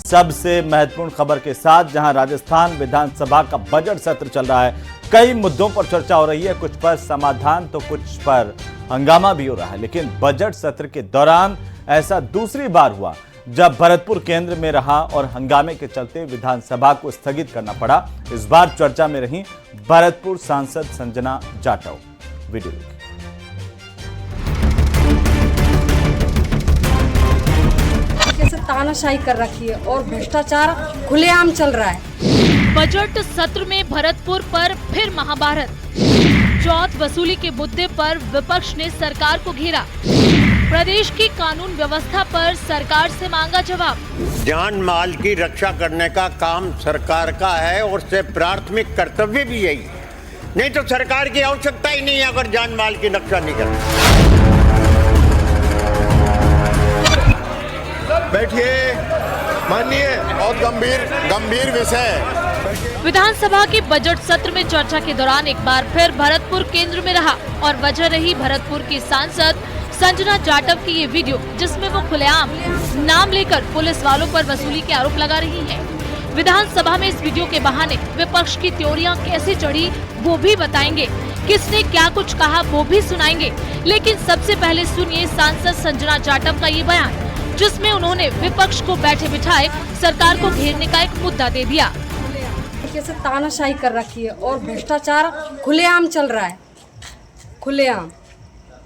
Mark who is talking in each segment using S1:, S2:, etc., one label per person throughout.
S1: सबसे महत्वपूर्ण खबर के साथ, जहां राजस्थान विधानसभा का बजट सत्र चल रहा है। कई मुद्दों पर चर्चा हो रही है, कुछ पर समाधान तो कुछ पर हंगामा भी हो रहा है। लेकिन बजट सत्र के दौरान ऐसा दूसरी बार हुआ जब भरतपुर केंद्र में रहा और हंगामे के चलते विधानसभा को स्थगित करना पड़ा। इस बार चर्चा में रही भरतपुर सांसद संजना जाटव। वीडियो देखिए।
S2: कैसे तानाशाही कर रखी है और भ्रष्टाचार खुलेआम चल रहा है।
S3: बजट सत्र में भरतपुर पर फिर महाभारत। चौथ वसूली के मुद्दे पर विपक्ष ने सरकार को घेरा। प्रदेश की कानून व्यवस्था पर सरकार से मांगा जवाब।
S4: जान माल की रक्षा करने का काम सरकार का है और से प्राथमिक कर्तव्य भी यही है। नहीं तो सरकार की आवश्यकता ही नहीं है अगर जान माल की रक्षा नहीं करती।
S5: बैठिए, माननीय, बहुत गंभीर विषय।
S3: विधानसभा के बजट सत्र में चर्चा के दौरान एक बार फिर भरतपुर केंद्र में रहा और वजह रही भरतपुर की सांसद संजना जाटव की ये वीडियो, जिसमें वो खुलेआम नाम लेकर पुलिस वालों पर वसूली के आरोप लगा रही हैं। विधानसभा में इस वीडियो के बहाने विपक्ष की त्योरियां कैसे चढ़ी वो भी बताएंगे, किसने क्या कुछ कहा वो भी सुनाएंगे। लेकिन सबसे पहले सुनिए सांसद संजना जाटव का ये बयान, जिसमें उन्होंने विपक्ष को बैठे बिठाए सरकार को घेरने का एक मुद्दा दे दिया।
S2: कैसे तानाशाही कर रखी है और भ्रष्टाचार खुलेआम चल रहा है। खुलेआम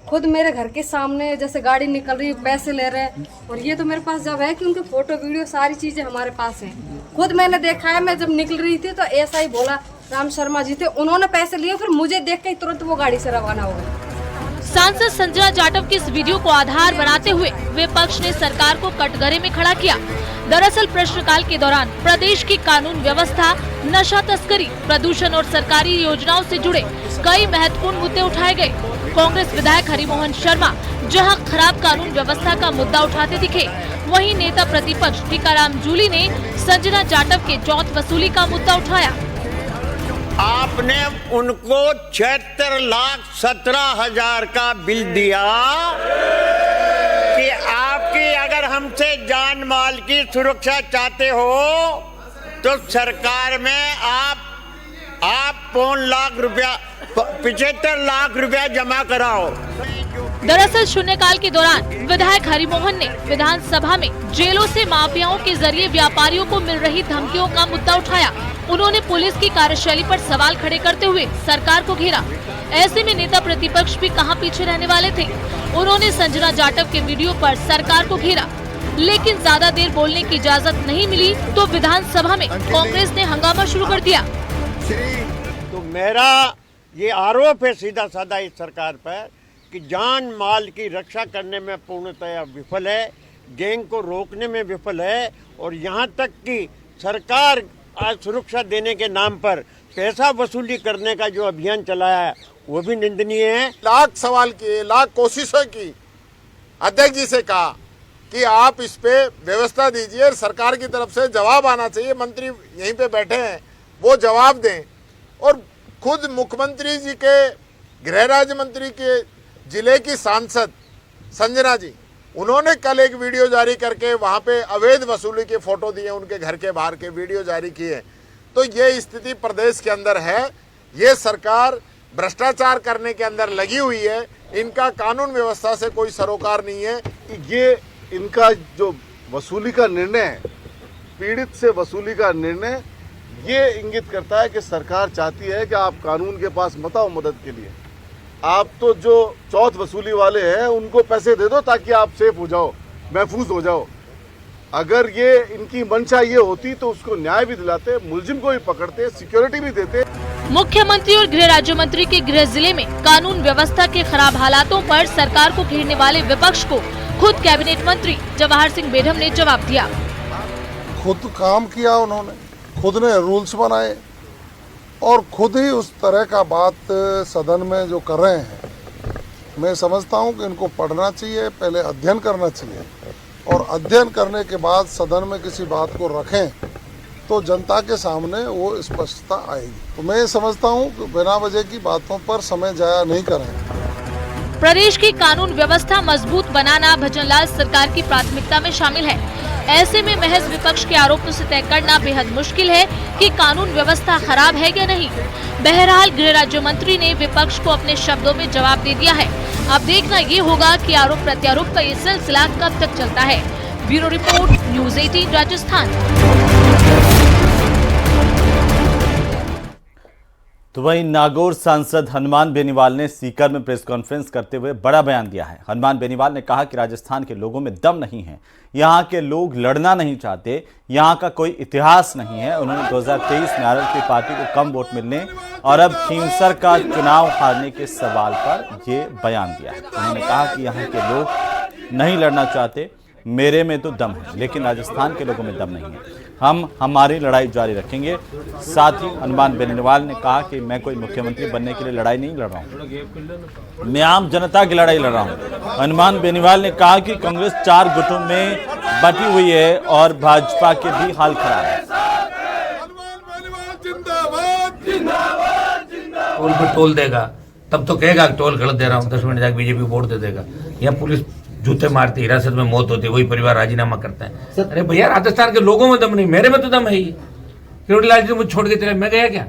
S2: खुद मेरे घर के सामने जैसे गाड़ी निकल रही है, पैसे ले रहे हैं। और ये तो मेरे पास जब है कि उनके फोटो वीडियो सारी चीजें हमारे पास हैं। खुद मैंने देखा है, मैं जब निकल रही थी तो ऐसा ही बोला, राम शर्मा जी थे, उन्होंने पैसे लिए, फिर मुझे देख के तुरंत वो गाड़ी से रवाना हो गए।
S3: सांसद संजना जाटव की इस वीडियो को आधार बनाते हुए विपक्ष ने सरकार को कटघरे में खड़ा किया। दरअसल प्रश्नकाल के दौरान प्रदेश की कानून व्यवस्था, नशा तस्करी, प्रदूषण और सरकारी योजनाओं से जुड़े कई महत्वपूर्ण मुद्दे उठाए गए। कांग्रेस विधायक हरिमोहन शर्मा जहां खराब कानून व्यवस्था का मुद्दा उठाते दिखे, वहीं नेता प्रतिपक्ष टीकाराम जूली ने संजना जाटव के चौथ वसूली का मुद्दा उठाया।
S4: आपने उनको 76,17,000 का बिल दिया कि आपकी अगर हमसे जान माल की सुरक्षा चाहते हो तो सरकार में आप 75 लाख रुपया जमा कराओ।
S3: दरअसल शून्यकाल के दौरान विधायक हरिमोहन ने विधानसभा में जेलों से माफियाओं के जरिए व्यापारियों को मिल रही धमकियों का मुद्दा उठाया। उन्होंने पुलिस की कार्यशैली पर सवाल खड़े करते हुए सरकार को घेरा। ऐसे में नेता प्रतिपक्ष भी कहां पीछे रहने वाले थे। उन्होंने संजना जाटव के वीडियो पर सरकार को घेरा, लेकिन ज्यादा देर बोलने की इजाजत नहीं मिली तो विधानसभा में कांग्रेस ने हंगामा शुरू कर दिया।
S4: तो मेरा ये आरोप है सीधा साधा इस सरकार पर कि जान माल की रक्षा करने में पूर्णतया विफल है, गैंग को रोकने में विफल है और यहाँ तक कि सरकार आज सुरक्षा देने के नाम पर पैसा वसूली करने का जो अभियान चलाया है वो भी निंदनीय है।
S5: लाख सवाल किए, लाख कोशिशें की, अध्यक्ष जी से कहा कि आप इस पे व्यवस्था दीजिए, सरकार की तरफ से जवाब आना चाहिए। मंत्री यहीं पे बैठे हैं, वो जवाब दें। और खुद मुख्यमंत्री जी के गृह राज्य मंत्री के जिले की सांसद संजना जी, उन्होंने कल एक वीडियो जारी करके वहां पे अवैध वसूली के फोटो दिए, उनके घर के बाहर के वीडियो जारी किए। तो ये स्थिति प्रदेश के अंदर है। ये सरकार भ्रष्टाचार करने के अंदर लगी हुई है। इनका कानून व्यवस्था से कोई सरोकार नहीं है।
S6: ये इनका जो वसूली का निर्णय है, पीड़ित से वसूली का निर्णय, ये इंगित करता है कि सरकार चाहती है कि आप कानून के पास मत आओ मदद के लिए। आप तो जो चौथ वसूली वाले हैं उनको पैसे दे दो ताकि आप सेफ हो जाओ, महफूज हो जाओ। अगर ये इनकी मंशा ये होती तो उसको न्याय भी दिलाते, मुलजिम को भी पकड़ते, सिक्योरिटी भी देते।
S3: मुख्यमंत्री और गृह राज्य मंत्री के गृह जिले में कानून व्यवस्था के खराब हालातों पर सरकार को घेरने वाले विपक्ष को खुद कैबिनेट मंत्री जवाहर सिंह बेढम ने जवाब दिया।
S7: खुद काम किया उन्होंने, खुद ने रूल्स बनाए और खुद ही उस तरह का बात सदन में जो कर रहे हैं, मैं समझता हूं कि इनको पढ़ना चाहिए, पहले अध्ययन करना चाहिए और अध्ययन करने के बाद सदन में किसी बात को रखें तो जनता के सामने वो स्पष्टता आएगी। तो मैं समझता हूं कि बिना वजह की बातों पर समय जाया नहीं करें।
S3: प्रदेश की कानून व्यवस्था मजबूत बनाना भजनलाल सरकार की प्राथमिकता में शामिल है। ऐसे में महज विपक्ष के आरोपों से तय करना बेहद मुश्किल है कि कानून व्यवस्था खराब है या नहीं। बहरहाल गृह राज्य मंत्री ने विपक्ष को अपने शब्दों में जवाब दे दिया है। अब देखना ये होगा कि आरोप प्रत्यारोप का ये सिलसिला कब तक चलता है। Bureau report, news 18 Rajasthan.
S1: तो वहीं नागौर सांसद हनुमान बेनीवाल ने सीकर में प्रेस कॉन्फ्रेंस करते हुए बड़ा बयान दिया है। हनुमान बेनीवाल ने कहा कि राजस्थान के लोगों में दम नहीं है, यहाँ के लोग लड़ना नहीं चाहते, यहाँ का कोई इतिहास नहीं है। उन्होंने 2023 में आरएलपी पार्टी को कम वोट मिलने और अब खींवसर का चुनाव हारने के सवाल पर ये बयान दिया है। उन्होंने कहा कि यहाँ के लोग नहीं लड़ना चाहते, मेरे में तो दम है, लेकिन राजस्थान के लोगों में दम नहीं है। हम हमारी लड़ाई जारी रखेंगे। साथ ही हनुमान बेनीवाल ने कहा कि मैं कोई मुख्यमंत्री बनने के लिए लड़ाई नहीं लड़ रहा हूं, मैं आम जनता की लड़ाई लड़ रहा हूं। हनुमान बेनीवाल ने कहा कि कांग्रेस 4 गुटों में बटी हुई है और भाजपा के भी हाल खराब है।
S8: टोल पर टोल देगा तब तो कहेगा टोल गलत दे रहा हूँ, 10 मिनट जाकर बीजेपी वोट दे देगा। या पुलिस जूते मारती, हिरासत में मौत होती है, वही परिवार राजीनामा करता है। अरे भैया, राजस्थान के लोगों में दम नहीं, मेरे में तो दम है ही। किरोड़ीलाल जी तो मुझे छोड़ के चले, मैं गया क्या?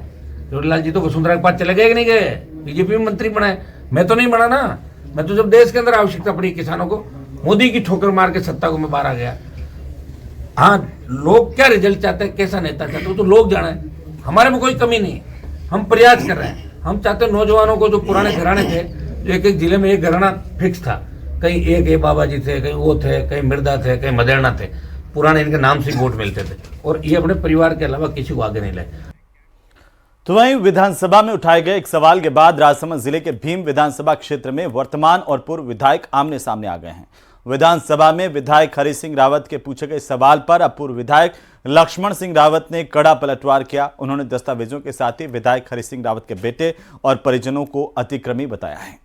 S8: किरोड़ीलाल जी तो वसुंधरा के पास चले गए कि नहीं गए? बीजेपी में मंत्री बनाए, मैं तो नहीं बना ना। मैं तो जब देश के अंदर आवश्यकता पड़ी किसानों को, मोदी की ठोकर मार के सत्ता को मैं बाहर आ गया। हाँ, लोग क्या रिजल्ट चाहते हैं, कैसा नेता चाहते हैं, तो लोग जाने। हमारे में कोई कमी नहीं, हम प्रयास कर रहे हैं। हम चाहते हैं नौजवानों को, जो पुराने घराने थे, जो एक जिले में एक घराना फिक्स था, कहीं एक बाबा जी थे, कहीं वो थे, कहीं मिर्दा थे, कहीं मदेरना थे, पुराने इनके नाम से वोट मिलते थे, और ये अपने परिवार के अलावा किसी को आगे नहीं लाए।
S1: तो वहीं विधानसभा में उठाए गए एक सवाल के बाद राजसमंद जिले के भीम विधानसभा क्षेत्र में वर्तमान और पूर्व विधायक आमने सामने आ गए हैं। विधानसभा में विधायक हरि सिंह रावत के पूछे गए सवाल पर अब पूर्व विधायक लक्ष्मण सिंह रावत ने कड़ा पलटवार किया। उन्होंने दस्तावेजों के साथ ही विधायक हरि सिंह रावत के बेटे और परिजनों को अतिक्रमी बताया है।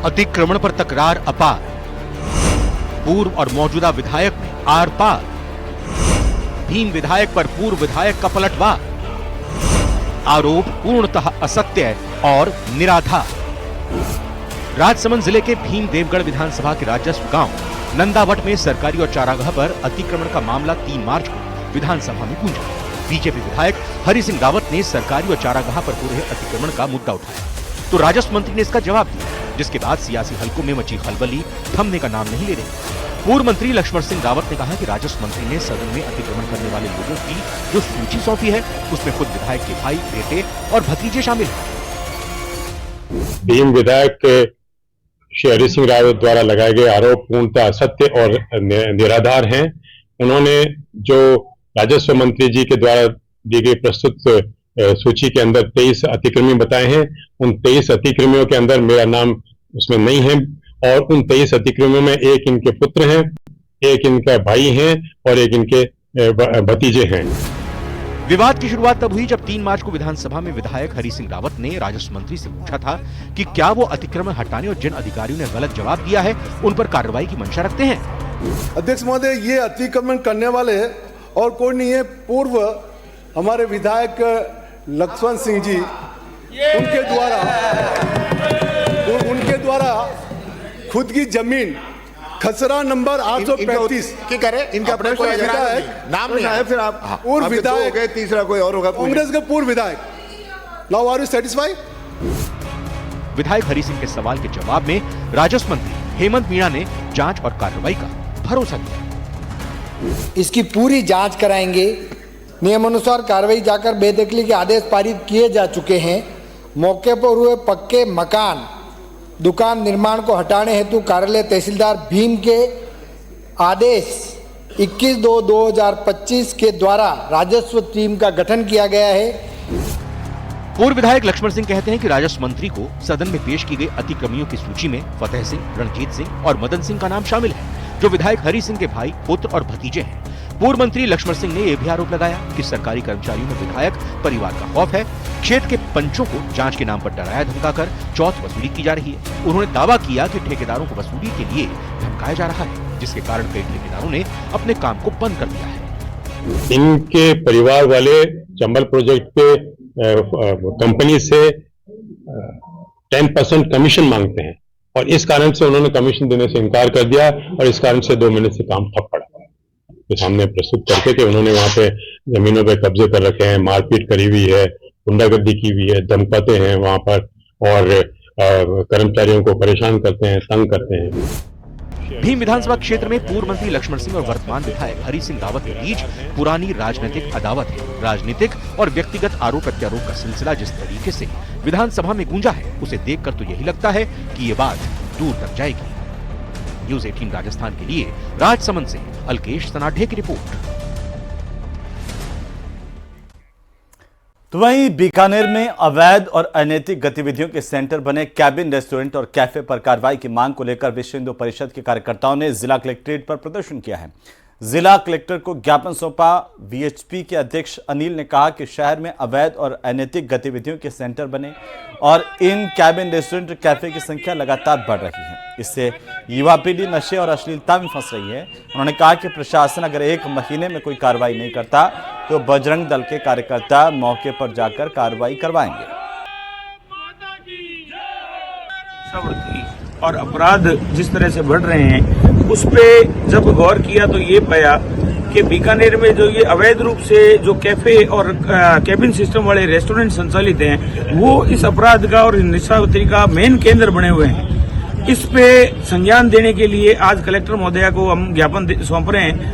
S9: अतिक्रमण पर तकरार अपार, पूर्व और मौजूदा विधायक में आर पार, भीम विधायक पर पूर्व विधायक का पलटवार, आरोप पूर्णतः असत्य और निराधार। राजसमंद जिले के भीम देवगढ़ विधानसभा के राजस्व गांव नंदावट में सरकारी और चारागाह पर अतिक्रमण का मामला 3 मार्च को विधानसभा में गूंजा। बीजेपी विधायक हरि सिंह रावत ने सरकारी और चारागाह पर हो रहे अतिक्रमण का मुद्दा उठाया, तो राजस्व मंत्री ने इसका जवाब दिया, जिसके बाद सियासी हलकों में मची खलबली थमने का नाम नहीं ले रही। पूर्व मंत्री लक्ष्मण सिंह रावत ने कहा कि राजस्व मंत्री ने सदन में अतिक्रमण करने वाले लोगों की जो सूची सौंपी है, उसमें खुद विधायक के भाई, बेटे और भतीजे शामिल हैं।
S10: भीम विधायक के श्री हरि सिंह रावत द्वारा लगाए गए आरोप पूर्णतः असत्य और निराधार हैं। उन्होंने जो राजस्व मंत्री जी के द्वारा दी गई प्रस्तुत सूची के अंदर 23 अतिक्रमी बताए हैं। उन 23 अतिक्रमियों के अंदर मेरा नाम उसमें नहीं है, और उन 23 अतिक्रमियों में एक इनके पुत्र हैं, एक इनका भाई हैं और एक इनके भतीजे हैं।
S9: विवाद की शुरुआत तब हुई जब 3 मार्च को विधानसभा में विधायक हरि सिंह रावत ने राजस्व मंत्री से पूछा था कि क्या वो अतिक्रमण हटाने और जिन अधिकारियों ने गलत जवाब दिया है उन पर कार्रवाई की मंशा रखते हैं।
S11: अध्यक्ष महोदय, ये अतिक्रमण करने वाले और कोई नहीं है, पूर्व हमारे विधायक लक्ष्मण सिंह जी, उनके द्वारा खुद की जमीन खसरा नंबर 835
S5: की करे, इनका अपने कोई नाम नहीं है। फिर आप
S11: पूर्व विधायक
S5: गए, तीसरा कोई और होगा,
S11: कांग्रेस के पूर्व विधायक। Now are you satisfied?
S9: विधायक हरि सिंह के सवाल के जवाब में राजस्व मंत्री हेमंत मीणा ने जांच और कार्रवाई का भरोसा दिया।
S12: इसकी पूरी जांच कराएंगे, नियमानुसार कार्रवाई जाकर बेदखली के आदेश पारित किए जा चुके हैं। मौके पर हुए पक्के मकान, दुकान निर्माण को हटाने हेतु कार्यालय तहसीलदार भीम के आदेश 21/2/2025 के द्वारा राजस्व टीम का गठन किया गया है।
S9: पूर्व विधायक लक्ष्मण सिंह कहते हैं कि राजस्व मंत्री को सदन में पेश की गई अतिक्रमियों की सूची में फतेह सिंह, रणजीत सिंह और मदन सिंह का नाम शामिल है, जो विधायक हरि सिंह के भाई, पुत्र और भतीजे हैं। पूर्व मंत्री लक्ष्मण सिंह ने यह भी आरोप लगाया कि सरकारी कर्मचारियों में विधायक परिवार का खौफ है। क्षेत्र के पंचों को जांच के नाम पर डराया धमकाकर चौथ वसूली की जा रही है। उन्होंने दावा किया कि ठेकेदारों को वसूली के लिए धमकाया जा रहा है, जिसके कारण कई ठेकेदारों ने अपने काम को बंद कर दिया है।
S10: इनके परिवार वाले चंबल प्रोजेक्ट पे कंपनी से 10% कमीशन मांगते हैं और इस कारण से उन्होंने कमीशन देने से इनकार कर दिया और इस कारण से 2 महीने से काम ठप पड़ा के सामने प्रस्तुत करके कि उन्होंने वहां पे जमीनों पे कब्जे कर रखे हैं, मारपीट करी हुई है, गुंडागर्दी की हुई है, धमकाते हैं वहां पर और कर्मचारियों को परेशान करते हैं, तंग करते हैं।
S9: भीम विधानसभा क्षेत्र में पूर्व मंत्री लक्ष्मण सिंह और वर्तमान विधायक हरि सिंह रावत के बीच पुरानी राजनीतिक अदावत है। राजनीतिक और व्यक्तिगत आरोप प्रत्यारोप का सिलसिला जिस तरीके से विधानसभा में गूंजा है, उसे देखकर तो यही लगता है कि ये बात दूर तक जाएगी। न्यूज़ 18 राजस्थान के लिए राजसमंद से अलकेश सनाढे की रिपोर्ट।
S1: तो वहीं बीकानेर में अवैध और अनैतिक गतिविधियों के सेंटर बने कैबिन रेस्टोरेंट और कैफे पर कार्रवाई की मांग को लेकर विश्व हिंदू परिषद के कार्यकर्ताओं ने जिला कलेक्ट्रेट पर प्रदर्शन किया है। जिला कलेक्टर को ज्ञापन सौंपा। वीएचपी के अध्यक्ष अनिल ने कहा कि शहर में अवैध और अनैतिक गतिविधियों के सेंटर बने और इन कैबिन रेस्टोरेंट और कैफे की संख्या लगातार बढ़ रही है। इससे युवा पीढ़ी नशे और अश्लीलता में फंस रही है। उन्होंने कहा कि प्रशासन अगर 1 महीने में कोई कार्रवाई नहीं करता तो बजरंग दल के कार्यकर्ता मौके पर जाकर कार्रवाई करवाएंगे।
S13: और अपराध जिस तरह से बढ़ रहे हैं उस पे जब गौर किया तो ये पाया कि बीकानेर में जो ये अवैध रूप से जो कैफे और कैबिन सिस्टम वाले रेस्टोरेंट संचालित हैं वो इस अपराध का और निशावती का मेन केंद्र बने हुए हैं। इस पे संज्ञान देने के लिए आज कलेक्टर महोदया को हम ज्ञापन सौंप रहे हैं।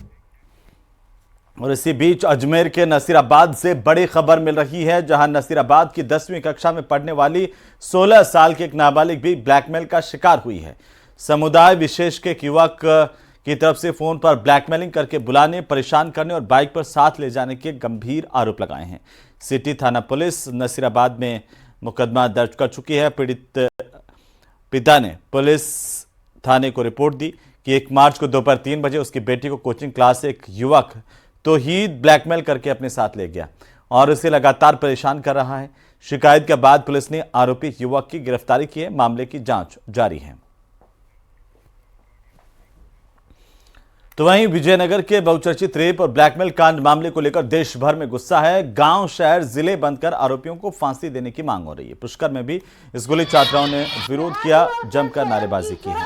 S1: और इसी बीच अजमेर के नसीराबाद से बड़ी खबर मिल रही है, जहां नसीराबाद की 10वीं कक्षा में पढ़ने वाली 16 साल की एक नाबालिग भी ब्लैकमेल का शिकार हुई है। समुदाय विशेष के एक युवक की तरफ से फोन पर ब्लैकमेलिंग करके बुलाने, परेशान करने और बाइक पर साथ ले जाने के गंभीर आरोप लगाए हैं। सिटी थाना पुलिस नसीराबाद में मुकदमा दर्ज कर चुकी है। पीड़ित पिता ने पुलिस थाने को रिपोर्ट दी कि 1 मार्च को दोपहर 3 बजे उसकी बेटी को कोचिंग क्लास से एक युवक तौहीद ब्लैकमेल करके अपने साथ ले गया और उसे लगातार परेशान कर रहा है। शिकायत के बाद पुलिस ने आरोपी युवक की गिरफ्तारी की है। मामले की जांच जारी है। तो वहीं विजयनगर के बहुचर्चित रेप और ब्लैकमेल कांड मामले को लेकर देश भर में गुस्सा है। गांव, शहर, जिले बंद कर आरोपियों को फांसी देने की मांग हो रही है। पुष्कर में भी स्कूली छात्राओं ने विरोध किया, जमकर नारेबाजी की है।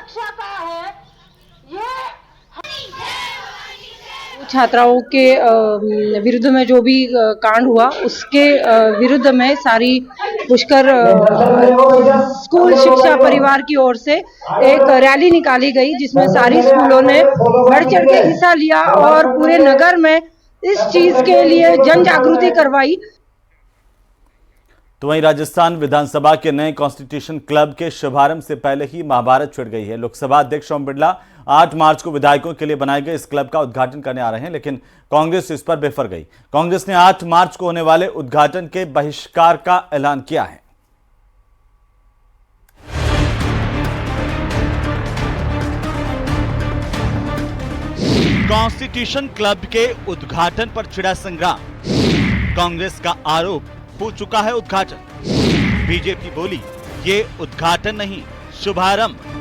S14: छात्राओं के विरुद्ध में जो भी कांड हुआ उसके विरुद्ध में सारी पुष्कर स्कूल शिक्षा परिवार की ओर से एक रैली निकाली गई, जिसमें सारी स्कूलों ने बढ़ चढ़ के हिस्सा लिया और पूरे नगर में इस चीज के लिए जन जागृति करवाई।
S1: तो वहीं राजस्थान विधानसभा के नए कॉन्स्टिट्यूशन क्लब के शुभारंभ से पहले ही महाभारत छिड़ गई है। लोकसभा अध्यक्ष ओम बिरला 8 मार्च को विधायकों के लिए बनाए गए इस क्लब का उद्घाटन करने आ रहे हैं, लेकिन कांग्रेस इस पर बेफर गई। कांग्रेस ने 8 मार्च को होने वाले उद्घाटन के बहिष्कार का ऐलान किया है। कॉन्स्टिट्यूशन क्लब के उद्घाटन पर छिड़ा संग्राम। कांग्रेस का आरोप हो चुका है उद्घाटन। बीजेपी बोली ये उद्घाटन नहीं, शुभारंभ।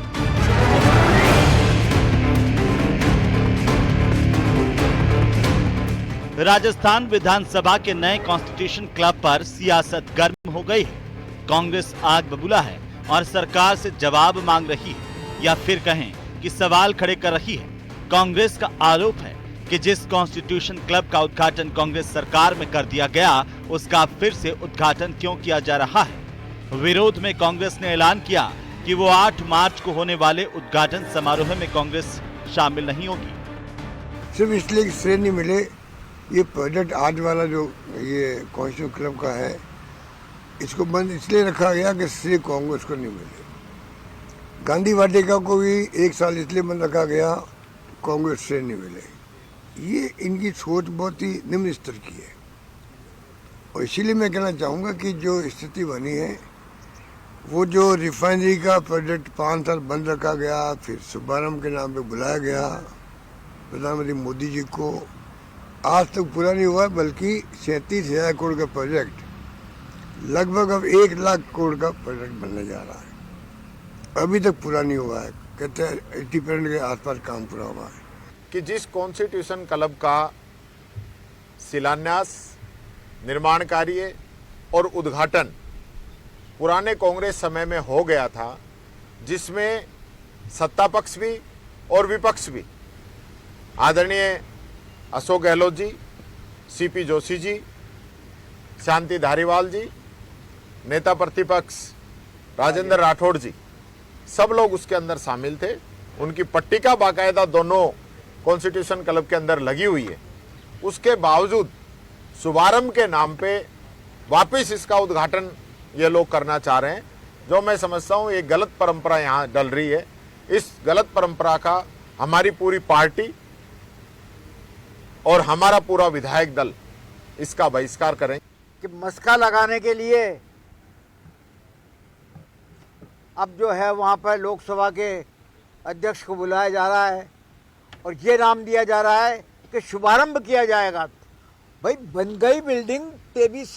S1: राजस्थान विधानसभा के नए कॉन्स्टिट्यूशन क्लब पर सियासत गर्म हो गई है। कांग्रेस आग बबूला है और सरकार से जवाब मांग रही है, या फिर कहें कि सवाल खड़े कर रही है। कांग्रेस का आरोप है कि जिस कॉन्स्टिट्यूशन क्लब का उद्घाटन कांग्रेस सरकार में कर दिया गया, उसका फिर से उद्घाटन क्यों किया जा रहा है। विरोध में कांग्रेस ने ऐलान किया कि वो 8 मार्च को होने वाले उद्घाटन समारोह में कांग्रेस शामिल नहीं होगी।
S15: सिर्फ इसलिए श्रेय नहीं मिले, ये प्रोजेक्ट आज वाला जो ये कॉन्स्टिट्यूशन क्लब का है, इसको बंद इसलिए रखा गया कि श्रेय कांग्रेस को नहीं मिले। गांधी वाटिका को भी 1 साल इसलिए बंद रखा गया, कांग्रेस से नहीं मिले। ये इनकी सोच बहुत ही निम्न स्तर की है और इसीलिए मैं कहना चाहूँगा कि जो स्थिति बनी है, वो जो रिफाइनरी का प्रोजेक्ट 5 साल बंद रखा गया, फिर शुभारंभ के नाम पे बुलाया गया प्रधानमंत्री मोदी जी को, आज तक पूरा नहीं हुआ, बल्कि 37,000 करोड़ का प्रोजेक्ट लगभग अब 1 लाख करोड़ का प्रोजेक्ट बनने जा रहा है, अभी तक पूरा नहीं हुआ है। कहते हैं 80% के आसपास काम पूरा हुआ है।
S5: कि जिस कॉन्स्टिट्यूशन क्लब का शिलान्यास, निर्माण कार्य और उद्घाटन पुराने कांग्रेस समय में हो गया था, जिसमें सत्ता पक्ष भी और विपक्ष भी, आदरणीय अशोक गहलोत जी, सीपी जोशी जी, शांति धारीवाल जी, नेता प्रतिपक्ष राजेंद्र राठौड़ जी, सब लोग उसके अंदर शामिल थे। उनकी पट्टिका बाकायदा दोनों कॉन्स्टिट्यूशन क्लब के अंदर लगी हुई है। उसके बावजूद शुभारंभ के नाम पे वापस इसका उद्घाटन ये लोग करना चाह रहे हैं, जो मैं समझता हूँ एक गलत परंपरा यहाँ डल रही है। इस गलत परंपरा का हमारी पूरी पार्टी और हमारा पूरा विधायक दल इसका बहिष्कार करें।
S16: कि मस्का लगाने के लिए अब जो है वहाँ पर लोकसभा के अध्यक्ष को बुलाया जा रहा है और ये नाम दिया जा रहा है कि शुभारंभ किया जाएगा। भाई बन गई बिल्डिंग 23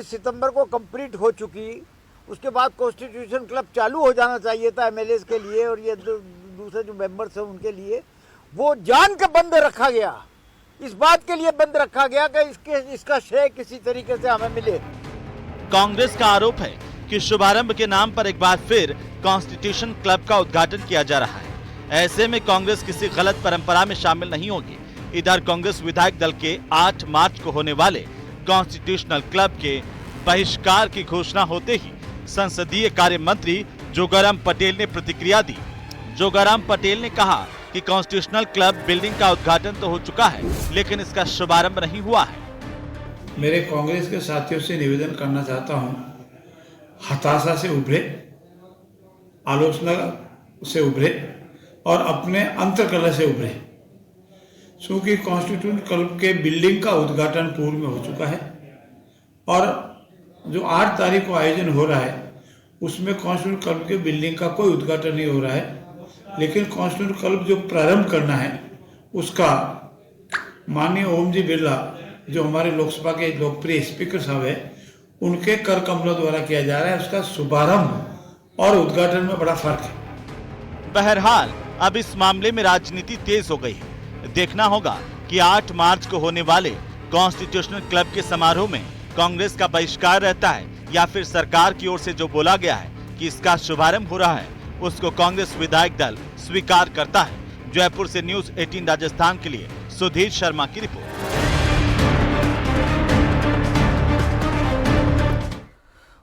S16: सितंबर को कंप्लीट हो चुकी, उसके बाद कॉन्स्टिट्यूशन क्लब चालू हो जाना चाहिए था एमएलएस के लिए और ये दूसरे जो मेंबर्स हैं उनके लिए। वो जान के बंद रखा गया, इस बात के लिए बंद रखा गया कि इसका श्रेय किसी तरीके से हमें मिले।
S1: कांग्रेस का आरोप है कि शुभारंभ के नाम पर एक बार फिर कॉन्स्टिट्यूशन क्लब का उद्घाटन किया जा रहा है। ऐसे में कांग्रेस किसी गलत परंपरा में शामिल नहीं होगी। इधर कांग्रेस विधायक दल के 8 मार्च को होने वाले कॉन्स्टिट्यूशनल क्लब के बहिष्कार की घोषणा होते ही संसदीय कार्य मंत्री जोगाराम पटेल ने प्रतिक्रिया दी। जोगाराम पटेल ने कहा कि कॉन्स्टिट्यूशनल क्लब बिल्डिंग का उद्घाटन तो हो चुका है, लेकिन इसका शुभारंभ नहीं हुआ है।
S13: मेरे कांग्रेस के साथियों से निवेदन करना चाहता हूं, हताशा से उभरे, आलोचना से उभरे और अपने अंतर्कलह से उभरे, क्योंकि कॉन्स्टिट्यूशन क्लब के बिल्डिंग का उद्घाटन पूर्व में हो चुका है और जो 8 तारीख को आयोजन हो रहा है उसमें कॉन्स्टिट्यूशन क्लब के बिल्डिंग का कोई उद्घाटन नहीं हो रहा है। लेकिन कॉन्स्टिट्यूशन क्लब जो प्रारंभ करना है उसका माननीय ओम जी बिरला, जो हमारे लोकसभा के लोकप्रिय स्पीकर साहब है, उनके कर कमलों द्वारा किया जा रहा है। उसका शुभारंभ और उद्घाटन में बड़ा फर्क है।
S1: बहरहाल अब इस मामले में राजनीति तेज हो गई है। देखना होगा कि 8 मार्च को होने वाले कॉन्स्टिट्यूशनल क्लब के समारोह में कांग्रेस का बहिष्कार रहता है या फिर सरकार की ओर से जो बोला गया है कि इसका शुभारंभ हो रहा है उसको कांग्रेस विधायक दल स्वीकार करता है। जयपुर से न्यूज़ 18 राजस्थान के लिए सुधीर शर्मा की रिपोर्ट।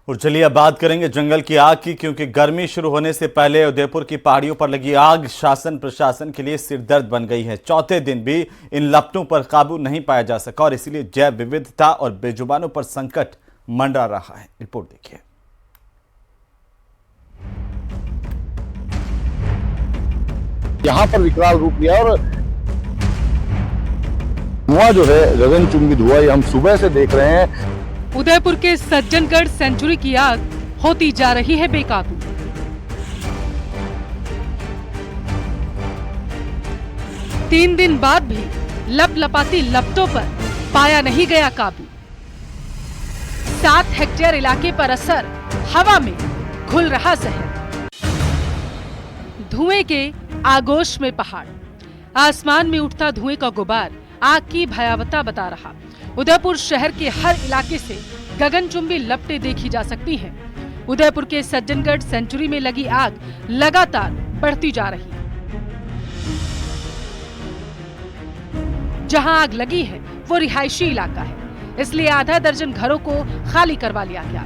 S1: और चलिए अब बात करेंगे जंगल की आग की, क्योंकि गर्मी शुरू होने से पहले उदयपुर की पहाड़ियों पर लगी आग शासन प्रशासन के लिए सिरदर्द बन गई है। चौथे दिन भी इन लपटों पर काबू नहीं पाया जा सका और इसीलिए जैव विविधता और बेजुबानों पर संकट मंडरा रहा है। रिपोर्ट देखिए।
S6: यहाँ पर विकराल रूप लिया और धुआं जो है गगनचुंबी धुआं ये हम सुबह से देख रहे हैं।
S14: उदयपुर के सज्जनगढ़ सेंचुरी की आग होती जा रही है बेकाबू। तीन दिन बाद भी लपलपाती लपटों पर पाया नहीं गया काबू। 7 हेक्टेयर इलाके पर असर, हवा में घुल रहा जहर। धुएं के आगोश में पहाड़, आसमान में उठता धुएं का गुबार आग की भयावहता बता रहा। उदयपुर शहर के हर इलाके से गगनचुंबी लपटें देखी जा सकती हैं। उदयपुर के सज्जनगढ़ सेंचुरी में लगी आग लगातार बढ़ती जा रही है। जहां आग लगी है वो रिहायशी इलाका है, इसलिए आधा दर्जन घरों को खाली करवा लिया गया।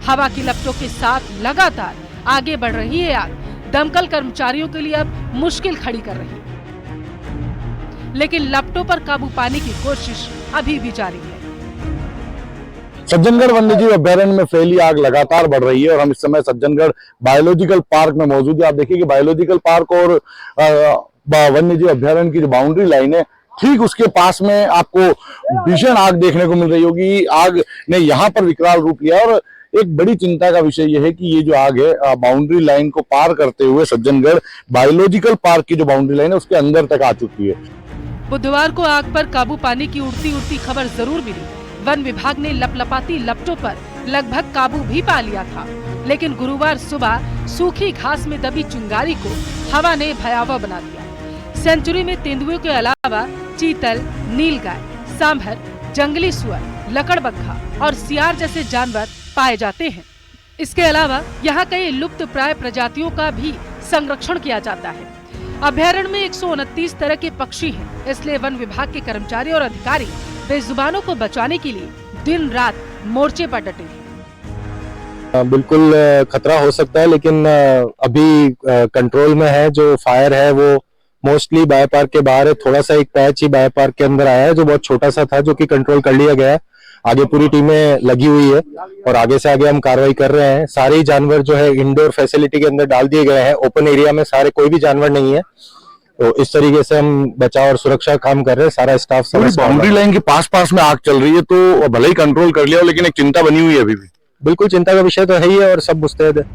S14: हवा की लपटों के साथ लगातार आगे बढ़ रही है आग। दमकल कर्मचारियों के लिए अब मुश्किल खड़ी कर रही है, लेकिन लपटों पर काबू पाने की कोशिश अभी भी जारी है।
S6: सज्जनगढ़ वन्यजीव अभ्यारण्य में फैली आग लगातार बढ़ रही है और हम इस समय सज्जनगढ़ बायोलॉजिकल पार्क में मौजूद है। आप देखिए कि बायोलॉजिकल पार्क और वन्यजीव अभ्यारण्य की जो बाउंड्री लाइन है, ठीक उसके पास में आपको भीषण आग देखने को मिल रही होगी। आग ने यहाँ पर विकराल रूप लिया और एक बड़ी चिंता का विषय यह है कि ये जो आग है बाउंड्री लाइन को पार करते हुए सज्जनगढ़ बायोलॉजिकल पार्क की जो बाउंड्री लाइन है उसके अंदर तक आ चुकी है।
S14: बुधवार को आग पर काबू पाने की उड़ती उड़ती खबर जरूर मिली। वन विभाग ने लपलपाती लपटों पर लगभग काबू भी पा लिया था, लेकिन गुरुवार सुबह सूखी घास में दबी चिंगारी को हवा ने भयावह बना दिया। सेंचुरी में तेंदुए के अलावा चीतल, नीलगाय,
S17: सांभर, जंगली सुअर, लकड़बग्घा और सियार जैसे जानवर पाए जाते हैं। इसके अलावा यहाँ कई लुप्त प्राय प्रजातियों का भी संरक्षण किया जाता है। अभ्यारण्य में 129 तरह के पक्षी हैं, इसलिए वन विभाग के कर्मचारी और अधिकारी बेजुबानों को बचाने के लिए दिन रात मोर्चे पर डटे हैं।
S18: बिल्कुल खतरा हो सकता है, लेकिन अभी कंट्रोल में है। जो फायर है वो मोस्टली बाय पार्क के बाहर है, थोड़ा सा एक पैच ही बाय पार्क के अंदर आया है जो बहुत छोटा सा था, जो कि कंट्रोल कर लिया गया है। आगे पूरी टीमें लगी हुई है और आगे से आगे हम कार्रवाई कर रहे हैं। सारे ही जानवर जो है इंडोर फैसिलिटी के अंदर डाल दिए गए हैं, ओपन एरिया में सारे, कोई भी जानवर नहीं है। तो इस तरीके से हम बचाव और सुरक्षा काम कर रहे हैं, सारा स्टाफ सब।
S6: बाउंड्री लाइन के पास में आग चल रही है, तो भले ही कंट्रोल कर लिया, लेकिन एक चिंता बनी हुई है अभी भी।
S18: बिल्कुल चिंता का विषय तो है ही है और सब मुस्तैद है।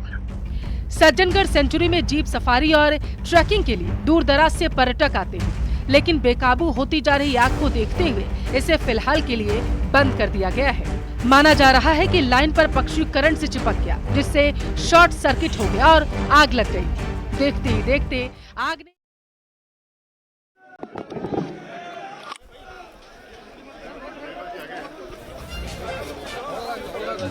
S17: सज्जनगढ़ सेंचुरी में जीप सफारी और ट्रैकिंग के लिए दूर दराज से पर्यटक आते हैं, लेकिन बेकाबू होती जा रही आग को देखते हुए इसे फिलहाल के लिए बंद कर दिया गया है। माना जा रहा है कि लाइन पर पक्षी करंट से चिपक गया, जिससे शॉर्ट सर्किट हो गया और आग लग गई। देखते ही देखते आग ने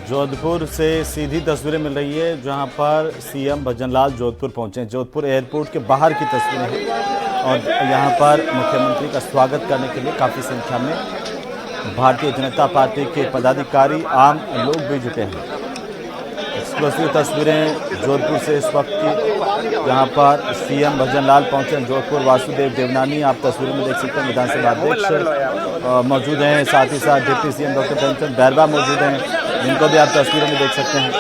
S1: जोधपुर से सीधी तस्वीरें मिल रही है, जहां पर सीएम भजनलाल जोधपुर पहुंचे। जोधपुर एयरपोर्ट के बाहर की तस्वीरें हैं और यहां पर मुख्यमंत्री का स्वागत करने के लिए काफ़ी संख्या में भारतीय जनता पार्टी के पदाधिकारी, आम लोग भी जुटे हैं। एक्सक्लूसिव तस्वीरें जोधपुर से इस वक्त की, जहां पर सीएम भजनलाल पहुंचे। जोधपुर वासुदेव देवनानी आप तस्वीरों में देख सकते हैं, विधानसभा अध्यक्ष मौजूद हैं, साथ ही साथ deputy CM doctor Premchand Bairwa मौजूद हैं, जिनको भी आप तस्वीरों में देख सकते हैं।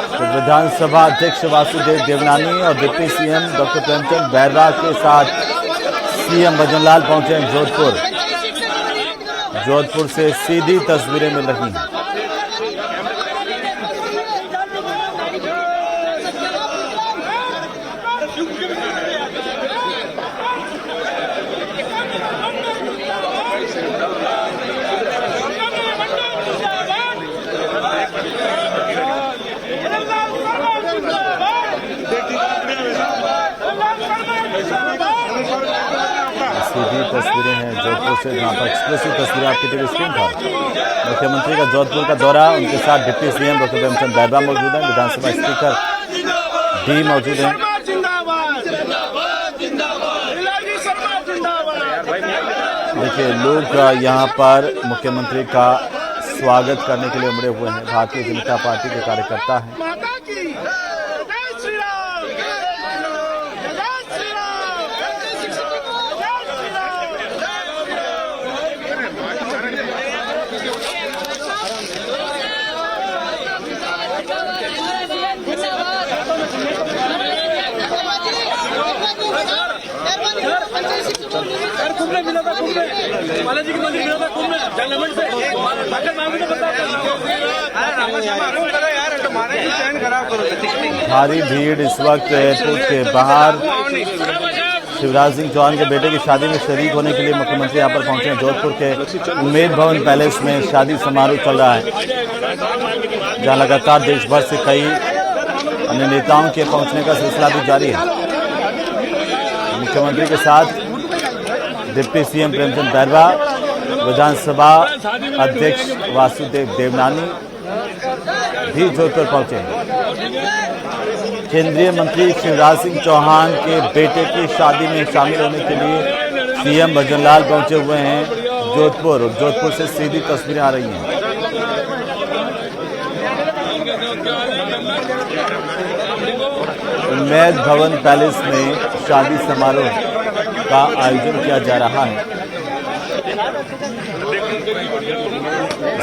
S1: तो विधानसभा अध्यक्ष वासुदेव देवनानी और deputy CM doctor Premchand Bairwa के साथ सीएम भजनलाल पहुंचे हैं जोधपुर। जोधपुर से सीधी तस्वीरें मिल रही हैं। सीधी तस्वीरें हैं जोधपुर से, जहाँ पर एक्सक्लूसिव तस्वीरें आपकी टीवी स्क्रीन पर। मुख्यमंत्री का जोधपुर का दौरा, उनके साथ deputy CM doctor Premchand Bairwa मौजूद हैं, विधानसभा स्पीकर डी मौजूद हैं। देखिए लोग यहाँ पर मुख्यमंत्री का स्वागत करने के लिए उमड़े हुए हैं। भारतीय जनता पार्टी के कार्यकर्ता हैं। भारी भीड़ इस वक्त एयरपोर्ट के बाहर शिवराज सिंह चौहान के बेटे की शादी में शरीक होने के लिए मुख्यमंत्री यहाँ पर पहुंचे हैं। जोधपुर के उम्मेद भवन पैलेस में शादी समारोह चल रहा है, जहाँ लगातार देश भर से कई अन्य नेताओं के पहुंचने का सिलसिला भी जारी है। मुख्यमंत्री के साथ डिप्टी सीएम प्रेमचंद बैरवा, विधानसभा अध्यक्ष वासुदेव देवनानी भी जोधपुर पहुंचे हैं। केंद्रीय मंत्री शिवराज सिंह चौहान के बेटे की शादी में शामिल होने के लिए सीएम भजनलाल पहुंचे हुए हैं जोधपुर, और जोधपुर से सीधी तस्वीरें आ रही हैं। उम्मेद भवन पैलेस में शादी समारोह का आयोजन किया जा रहा है।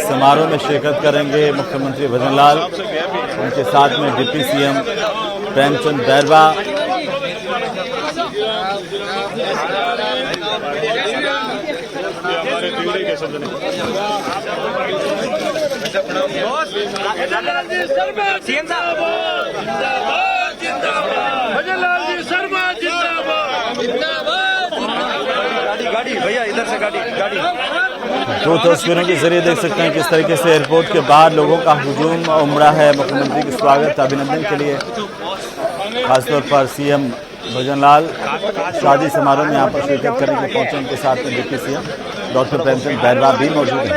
S1: समारोह में शिरकत करेंगे मुख्यमंत्री भजनलाल, उनके साथ में डिप्टी सीएम प्रेमचंद बैरवा,
S19: भैया इधर से गाड़ी।
S1: दो तस्वीरों के जरिए देख सकते हैं किस तरीके से एयरपोर्ट के बाहर लोगों का हुजूम उमड़ा है मुख्यमंत्री के स्वागत अभिनंदन के लिए। खासतौर पर सीएम भजनलाल शादी समारोह में यहाँ पर शिरकत करने के लिए पहुंचे। उनके साथ में deputy CM doctor Premchand Bairwa भी मौजूद हैं।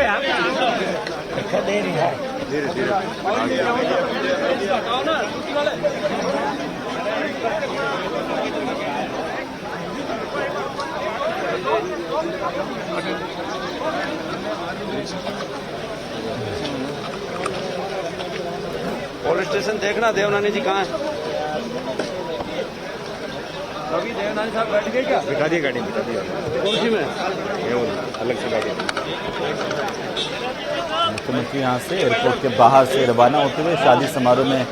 S19: पुलिस स्टेशन देखना देवनानी जी कहाँ है? अभी देवनानी साहब बैठ गए क्या? बिठा दी गाड़ी, बिठा दी। कौन सी में? अलग से गाड़ी।
S1: मुख्यमंत्री यहाँ से एयरपोर्ट के बाहर से रवाना होते हुए शादी समारोह में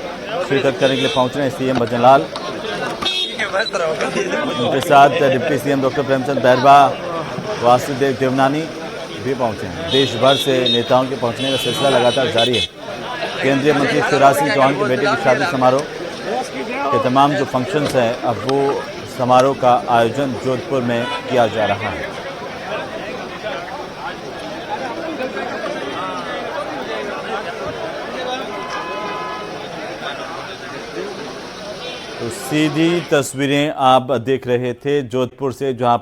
S1: शिरकत करने के लिए पहुंच रहे हैं सीएम भजनलाल। उनके साथ deputy CM doctor Premchand Bairwa, Vasudev Devnani भी पहुंचे हैं। देश भर से नेताओं के पहुंचने का सिलसिला लगातार जारी है। केंद्रीय मंत्री शिवराज सिंह चौहान के बेटे की शादी समारोह के तमाम जो फंक्शंस हैं, अब वो समारोह का आयोजन जोधपुर में किया जा रहा है। तो सीधी तस्वीरें आप देख रहे थे जोधपुर से, जहां